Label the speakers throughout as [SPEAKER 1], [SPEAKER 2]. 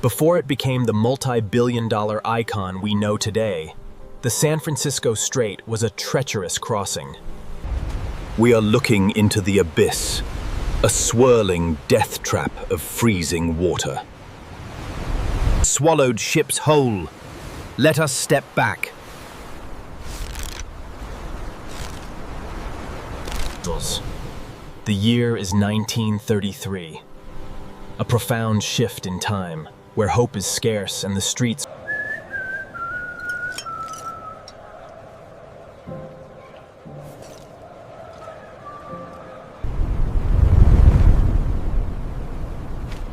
[SPEAKER 1] Before it became the multi-billion-dollar icon we know today, the San Francisco Strait was a treacherous crossing. We are looking into the abyss, a swirling death trap of freezing water. Swallowed ships whole. Let us step back. The year is 1933. A profound shift in time, where hope is scarce and the streets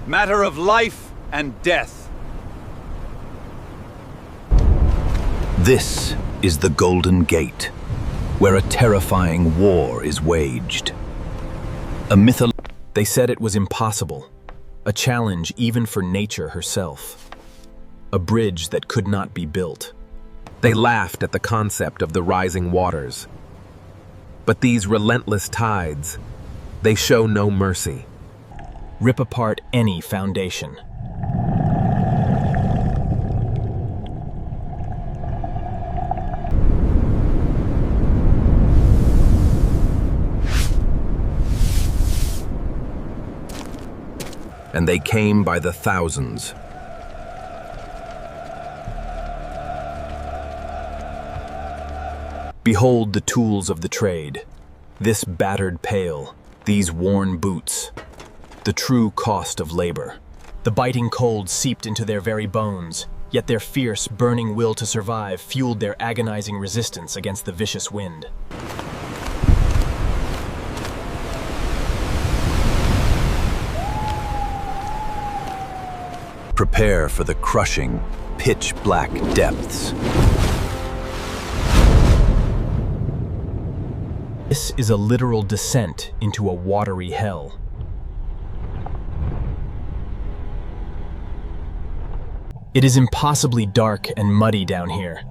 [SPEAKER 2] matter of life and death.
[SPEAKER 3] This is the Golden Gate, where a terrifying war is waged.
[SPEAKER 1] They said it was impossible, a challenge even for nature herself. A bridge that could not be built.
[SPEAKER 4] They laughed at the concept of the rising waters. But these relentless tides, they show no mercy.
[SPEAKER 1] Rip apart any foundation.
[SPEAKER 3] And they came by the thousands.
[SPEAKER 1] Behold the tools of the trade, this battered pail, these worn boots, the true cost of labor. The biting cold seeped into their very bones, yet their fierce, burning will to survive fueled their agonizing resistance against the vicious wind.
[SPEAKER 3] Prepare for the crushing, pitch-black depths.
[SPEAKER 1] This is a literal descent into a watery hell. It is impossibly dark and muddy down here.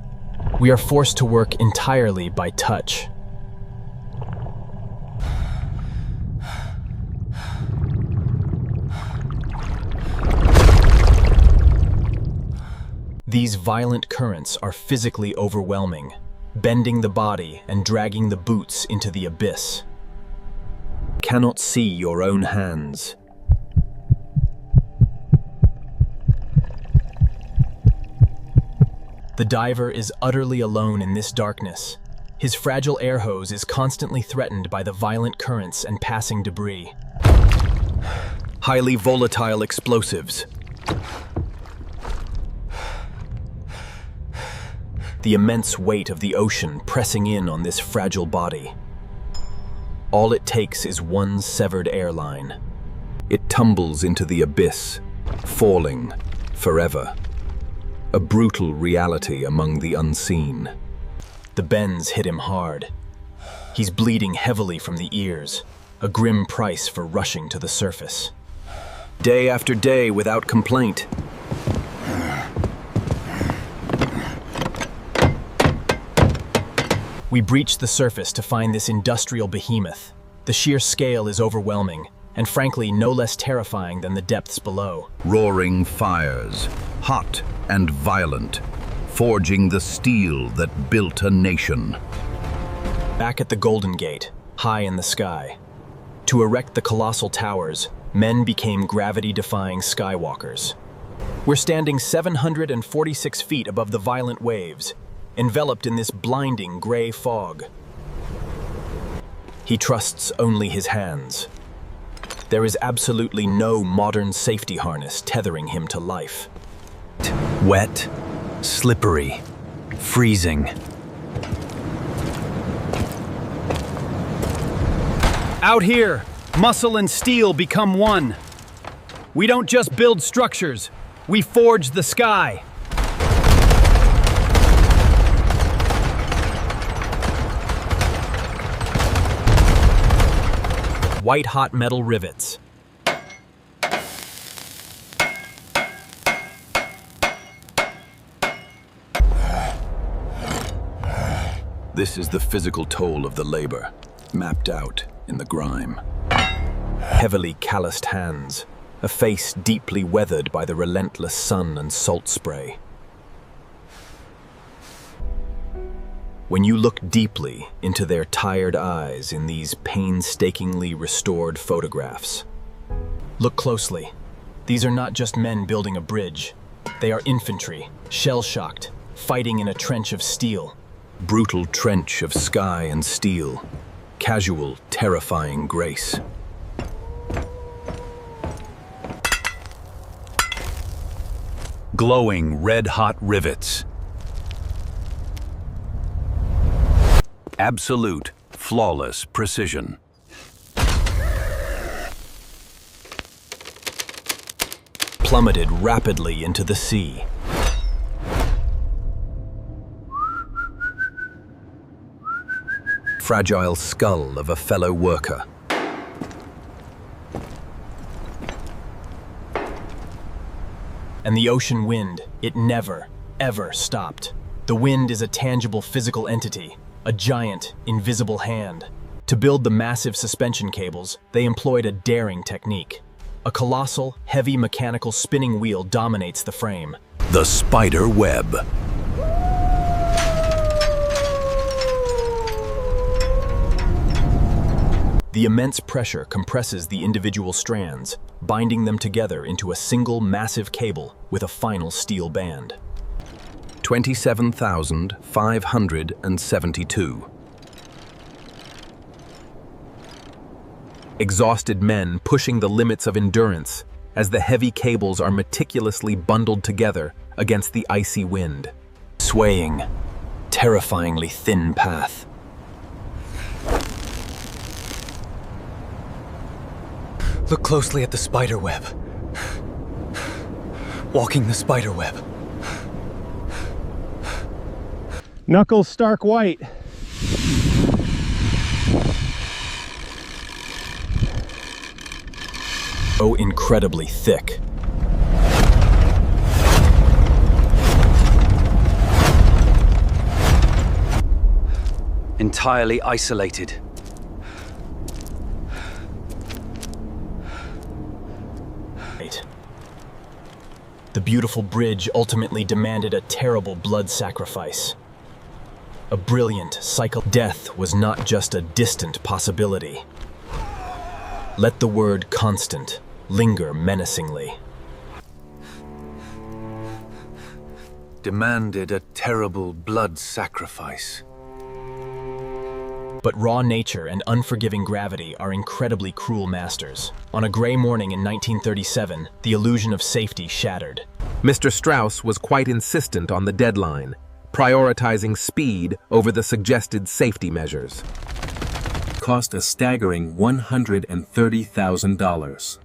[SPEAKER 1] We are forced to work entirely by touch. These violent currents are physically overwhelming, bending the body and dragging the boots into the abyss.
[SPEAKER 3] Cannot see your own hands.
[SPEAKER 1] The diver is utterly alone in this darkness. His fragile air hose is constantly threatened by the violent currents and passing debris.
[SPEAKER 3] Highly volatile explosives.
[SPEAKER 1] The immense weight of the ocean pressing in on this fragile body. All it takes is one severed airline.
[SPEAKER 3] It tumbles into the abyss, falling forever. A brutal reality among the unseen.
[SPEAKER 1] The bends hit him hard. He's bleeding heavily from the ears, a grim price for rushing to the surface.
[SPEAKER 3] Day after day without complaint.
[SPEAKER 1] We breach the surface to find this industrial behemoth. The sheer scale is overwhelming, and frankly no less terrifying than the depths below.
[SPEAKER 3] Roaring fires, hot and violent, forging the steel that built a nation.
[SPEAKER 1] Back at the Golden Gate, high in the sky. To erect the colossal towers, men became gravity-defying skywalkers. We're standing 746 feet above the violent waves, enveloped in this blinding gray fog. He trusts only his hands. There is absolutely no modern safety harness tethering him to life.
[SPEAKER 3] Wet, slippery, freezing.
[SPEAKER 2] Out here, muscle and steel become one. We don't just build structures, we forge the sky.
[SPEAKER 1] White-hot metal rivets.
[SPEAKER 3] This is the physical toll of the labor, mapped out in the grime.
[SPEAKER 1] Heavily calloused hands, a face deeply weathered by the relentless sun and salt spray. When you look deeply into their tired eyes in these painstakingly restored photographs, look closely. These are not just men building a bridge. They are infantry, shell-shocked, fighting in a trench of steel.
[SPEAKER 3] Brutal trench of sky and steel. Casual, terrifying grace.
[SPEAKER 5] Glowing red-hot rivets. Absolute, flawless precision.
[SPEAKER 1] Plummeted rapidly into the sea.
[SPEAKER 3] Fragile skull of a fellow worker.
[SPEAKER 1] And the ocean wind, it never, ever stopped. The wind is a tangible physical entity, a giant, invisible hand. To build the massive suspension cables, they employed a daring technique. A colossal, heavy mechanical spinning wheel dominates the frame.
[SPEAKER 5] The spider web.
[SPEAKER 1] The immense pressure compresses the individual strands, binding them together into a single massive cable with a final steel band.
[SPEAKER 3] 27,572.
[SPEAKER 4] Exhausted men pushing the limits of endurance as the heavy cables are meticulously bundled together against the icy wind.
[SPEAKER 1] Swaying, terrifyingly thin path.
[SPEAKER 2] Look closely at the spider web. Walking the spider web. Knuckles stark white.
[SPEAKER 1] So incredibly thick.
[SPEAKER 2] Entirely isolated.
[SPEAKER 1] The beautiful bridge ultimately demanded a terrible blood sacrifice. A brilliant cycle. Death was not just a distant possibility. Let the word constant linger menacingly.
[SPEAKER 5] Demanded a terrible blood sacrifice.
[SPEAKER 1] But raw nature and unforgiving gravity are incredibly cruel masters. On a gray morning in 1937, the illusion of safety shattered.
[SPEAKER 4] Mr. Strauss was quite insistent on the deadline, prioritizing speed over the suggested safety measures.
[SPEAKER 6] Cost a staggering $130,000.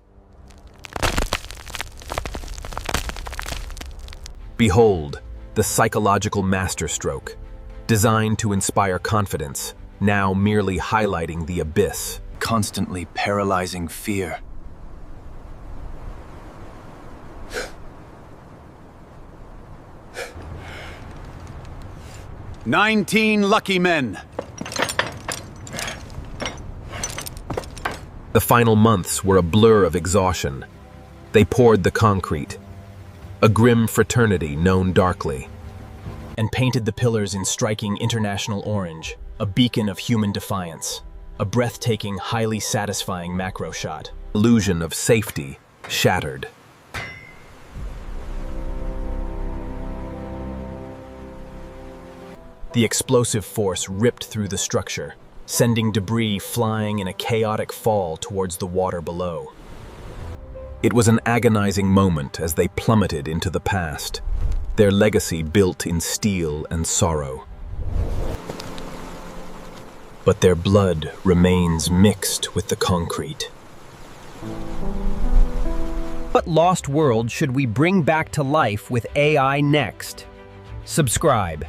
[SPEAKER 4] Behold, the psychological masterstroke, designed to inspire confidence, now merely highlighting the abyss.
[SPEAKER 2] Constantly paralyzing fear. "19 lucky men."
[SPEAKER 4] The final months were a blur of exhaustion. They poured the concrete, a grim fraternity known darkly,
[SPEAKER 1] And painted the pillars in striking international orange, a beacon of human defiance. A breathtaking, highly satisfying macro shot.
[SPEAKER 4] illusion of safety shattered.
[SPEAKER 1] The explosive force ripped through the structure, sending debris flying in a chaotic fall towards the water below.
[SPEAKER 4] It was an agonizing moment as they plummeted into the past, their legacy built in steel and sorrow.
[SPEAKER 1] But their blood remains mixed with the concrete.
[SPEAKER 7] What lost world should we bring back to life with AI next? Subscribe.